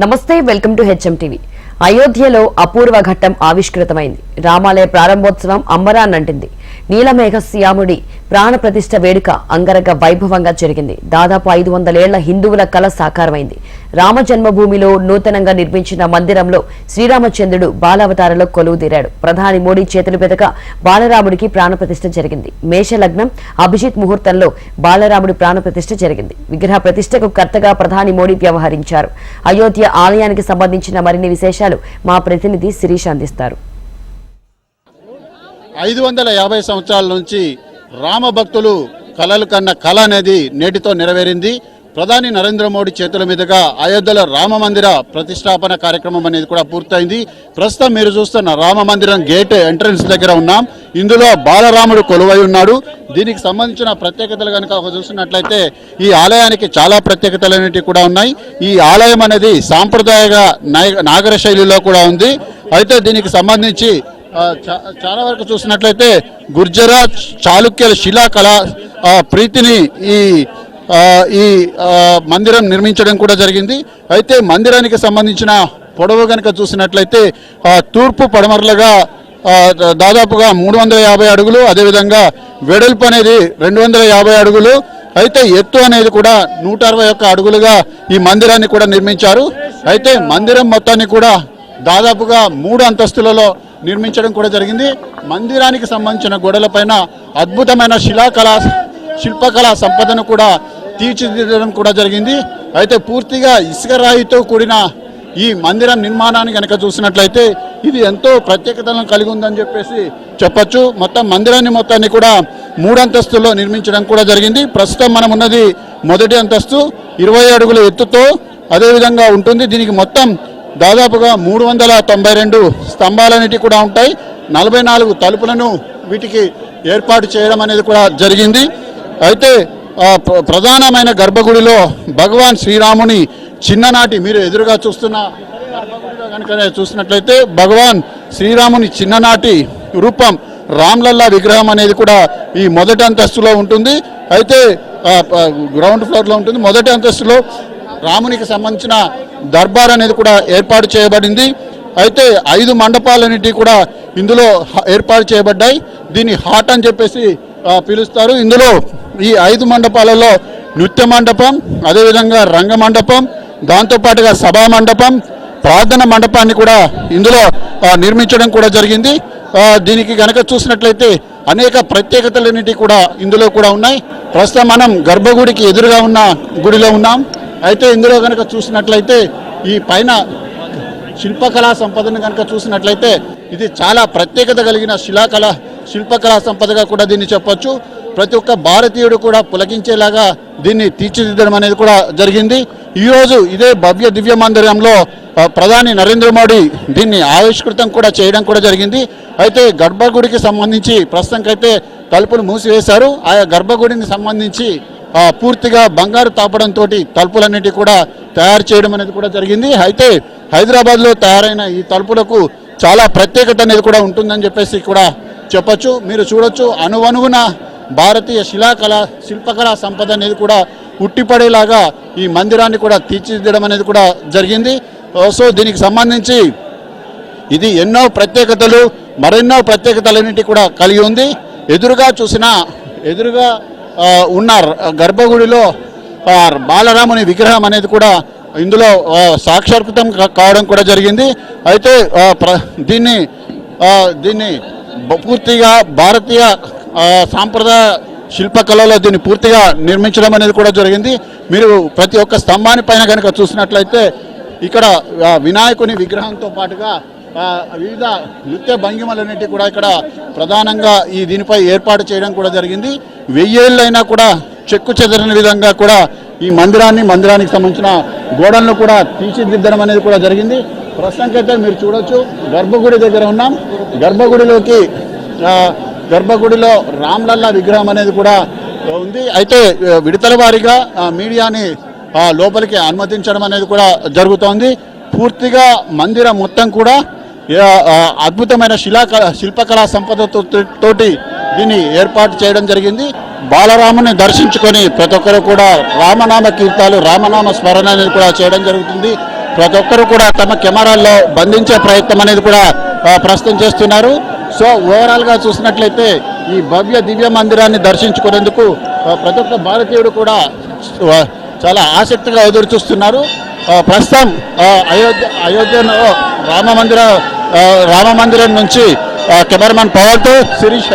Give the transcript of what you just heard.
నమస్తే welcome to HM TV. అయోధ్యలో అపూర్వ ఘట్టం ఆవిష్కృతమైంది. రామాలయ ప్రారంభోత్సవం అంబరాన్నంటింది. నీలమేఘ శ్యాముడి ప్రాణ ప్రతిష్ఠ వేడుక అంగరంగ వైభవంగా జరిగింది. దాదాపు 500 ఏళ్ల హిందువుల కల సాకారమైంది. రామ జన్మభూమిలో నూతనంగా నిర్మించిన మందిరంలో శ్రీరామచంద్రుడు బాలావతారంలో కొలువుదీరాడు. ప్రధాని మోడీ చేతుల మీదుగా బాలరాముడికి ప్రాణ ప్రతిష్ఠ జరిగింది. మేషలగ్నం అభిజిత్ ముహూర్తంలో బాలరాముడి ప్రాణ ప్రతిష్ఠ జరిగింది. విగ్రహ ప్రతిష్ఠకు కర్తగా ప్రధాని మోడీ వ్యవహరించారు. అయోధ్య ఆలయానికి సంబంధించిన మరిన్ని విశేషాలు మా ప్రతినిధి శిరీష్ అందిస్తారు. 550 సంవత్సరాల నుంచి రామభక్తులు కలలు కన్న కళ అనేది నేటితో నెరవేరింది. ప్రధాని నరేంద్ర మోడీ చేతుల మీదుగా అయోధ్యలో రామ మందిర ప్రతిష్టాపన కార్యక్రమం అనేది కూడా పూర్తయింది. ప్రస్తుతం మీరు చూస్తున్న రామ మందిరం గేట్ ఎంట్రన్స్ దగ్గర ఉన్నాం. ఇందులో బాలరాముడు కొలువై ఉన్నాడు. దీనికి సంబంధించిన ప్రత్యేకతలు కనుక చూసినట్లయితే ఈ ఆలయానికి చాలా ప్రత్యేకతలు అనేవి కూడా ఉన్నాయి. ఈ ఆలయం అనేది సాంప్రదాయ నాగర శైలిలో కూడా ఉంది. అయితే దీనికి సంబంధించి చాలా వరకు చూసినట్లయితే గుర్జరాత్ చాళుక్యుల శిలాకళ ప్రీతిని ఈ మందిరం నిర్మించడం కూడా జరిగింది. అయితే మందిరానికి సంబంధించిన పొడవు కనుక చూసినట్లయితే తూర్పు పడమరలుగా దాదాపుగా 350 అడుగులు, అదేవిధంగా వెడల్పు అనేది 250 అడుగులు, అయితే ఎత్తు అనేది కూడా 161 అడుగులుగా ఈ మందిరాన్ని కూడా నిర్మించారు. అయితే మందిరం మొత్తాన్ని కూడా దాదాపుగా 3 అంతస్తులలో నిర్మించడం కూడా జరిగింది. మందిరానికి సంబంధించిన గోడలపైన అద్భుతమైన శిల్పకళా సంపదను కూడా తీర్చిదిద్దడం కూడా జరిగింది. అయితే పూర్తిగా ఇసుక రాయితో కూడిన ఈ మందిరం నిర్మాణాన్ని కనుక చూసినట్లయితే ఇది ఎంతో ప్రత్యేకతలను కలిగి ఉందని చెప్పేసి చెప్పచ్చు. మొత్తం మందిరాన్ని మొత్తాన్ని కూడా 3 అంతస్తుల్లో నిర్మించడం కూడా జరిగింది. ప్రస్తుతం మనం ఉన్నది మొదటి అంతస్తు 20 అడుగుల ఎత్తుతో అదేవిధంగా ఉంటుంది. దీనికి మొత్తం దాదాపుగా 392 స్తంభాలన్నిటి కూడా ఉంటాయి. 44 తలుపులను వీటికి ఏర్పాటు చేయడం అనేది కూడా జరిగింది. అయితే ప్రధానమైన గర్భగుడిలో భగవాన్ శ్రీరాముని చిన్ననాటి మీరు ఎదురుగా చూస్తున్న గర్భగుడిలో కనుక చూసినట్లయితే భగవాన్ శ్రీరాముని చిన్ననాటి రూపం రామ్లల్లా విగ్రహం అనేది కూడా ఈ మొదటి అంతస్తులో ఉంటుంది. అయితే గ్రౌండ్ ఫ్లోర్లో ఉంటుంది. మొదటి అంతస్తులో రామునికి సంబంధించిన దర్బార్ అనేది కూడా ఏర్పాటు చేయబడింది. అయితే 5 మండపాలన్నిటి కూడా ఇందులో ఏర్పాటు చేయబడ్డాయి. దీన్ని హాట్ అని చెప్పేసి పిలుస్తారు. ఇందులో ఈ 5 మండపాలలో నృత్య మండపం, అదేవిధంగా రంగ మండపం, దాంతోపాటుగా సభా మండపం, ప్రార్థన మండపాన్ని కూడా ఇందులో నిర్మించడం కూడా జరిగింది. దీనికి కనుక చూసినట్లయితే అనేక ప్రత్యేకతలన్నిటి కూడా ఇందులో కూడా ఉన్నాయి. ప్రస్తుతం మనం గర్భగుడికి ఎదురుగా ఉన్న గుడిలో ఉన్నాం. అయితే ఇందులో కనుక చూసినట్లయితే ఈ పైన శిల్పకళా సంపదను కనుక చూసినట్లయితే ఇది చాలా ప్రత్యేకత కలిగిన శిల్పకళా సంపదగా కూడా దీన్ని చెప్పొచ్చు. ప్రతి ఒక్క భారతీయుడు కూడా పులకించేలాగా దీన్ని తీర్చిదిద్దడం అనేది కూడా జరిగింది. ఈరోజు ఇదే భవ్య దివ్య మందిరంలో ప్రధాని నరేంద్ర మోడీ దీన్ని ఆవిష్కృతం కూడా చేయడం కూడా జరిగింది. అయితే గర్భగుడికి సంబంధించి ప్రస్తుతానికైతే తలుపులు మూసివేశారు. ఆయా గర్భగుడిని సంబంధించి పూర్తిగా బంగారు తాపడంతో తలుపులన్నిటి కూడా తయారు చేయడం అనేది కూడా జరిగింది. అయితే హైదరాబాద్లో తయారైన ఈ తలుపులకు చాలా ప్రత్యేకత అనేది కూడా ఉంటుందని చెప్పేసి కూడా చెప్పచ్చు. మీరు చూడొచ్చు, అణువణువున భారతీయ శిల్పకళా సంపద అనేది కూడా ఉట్టిపడేలాగా ఈ మందిరాన్ని కూడా తీర్చిదిద్దడం అనేది కూడా జరిగింది. సో దీనికి సంబంధించి ఇది ఎన్నో ప్రత్యేకతలు, మరెన్నో ప్రత్యేకతలన్నిటి కూడా కలిగి ఉంది. ఎదురుగా ఉన్న గర్భగుడిలో బాలరాముని విగ్రహం అనేది కూడా ఇందులో సాక్షాత్కృతం కావడం కూడా జరిగింది. అయితే దీన్ని పూర్తిగా భారతీయ సాంప్రదాయ శిల్పకళలో దీన్ని పూర్తిగా నిర్మించడం అనేది కూడా జరిగింది. మీరు ప్రతి ఒక్క స్తంభాని పైన కనుక చూసినట్లయితే ఇక్కడ వినాయకుని విగ్రహంతో పాటుగా వివిధ నృత్య భంగిమలన్నిటి కూడా ఇక్కడ ప్రధానంగా దీనిపై ఏర్పాటు చేయడం కూడా జరిగింది. 1000 ఏళ్ళైనా కూడా చెక్కు చెదరని విధంగా కూడా ఈ మందిరానికి సంబంధించిన గోడలను కూడా తీర్చిదిద్దడం అనేది కూడా జరిగింది. ప్రస్తుతానికైతే మీరు చూడొచ్చు, గర్భగుడి దగ్గర ఉన్నాం. గర్భగుడిలో రామ్లల్లా విగ్రహం అనేది కూడా ఉంది. అయితే విడతల వారీగా మీడియాని లోపలికి అనుమతించడం అనేది కూడా జరుగుతోంది. పూర్తిగా మందిరం మొత్తం కూడా అద్భుతమైన శిల్పకళా సంపదతోటి దీన్ని ఏర్పాటు చేయడం జరిగింది. బాలరాముని దర్శించుకొని ప్రతి ఒక్కరు కూడా రామనామ కీర్తనలు, రామనామ స్మరణ అనేది కూడా చేయడం జరుగుతుంది. ప్రతి ఒక్కరు కూడా తమ కెమెరాల్లో బంధించే ప్రయత్నం అనేది కూడా ప్రస్తుతం చేస్తున్నారు. సో ఓవరాల్గా చూసినట్లయితే ఈ భవ్య దివ్య మందిరాన్ని దర్శించుకునేందుకు ప్రతి ఒక్క భారతీయుడు కూడా చాలా ఆసక్తిగా ఎదురు చూస్తున్నారు. ప్రస్తుతం అయోధ్యలో రామ మందిరం నుంచి కెమెరామెన్ పవర్తో శిరీష్.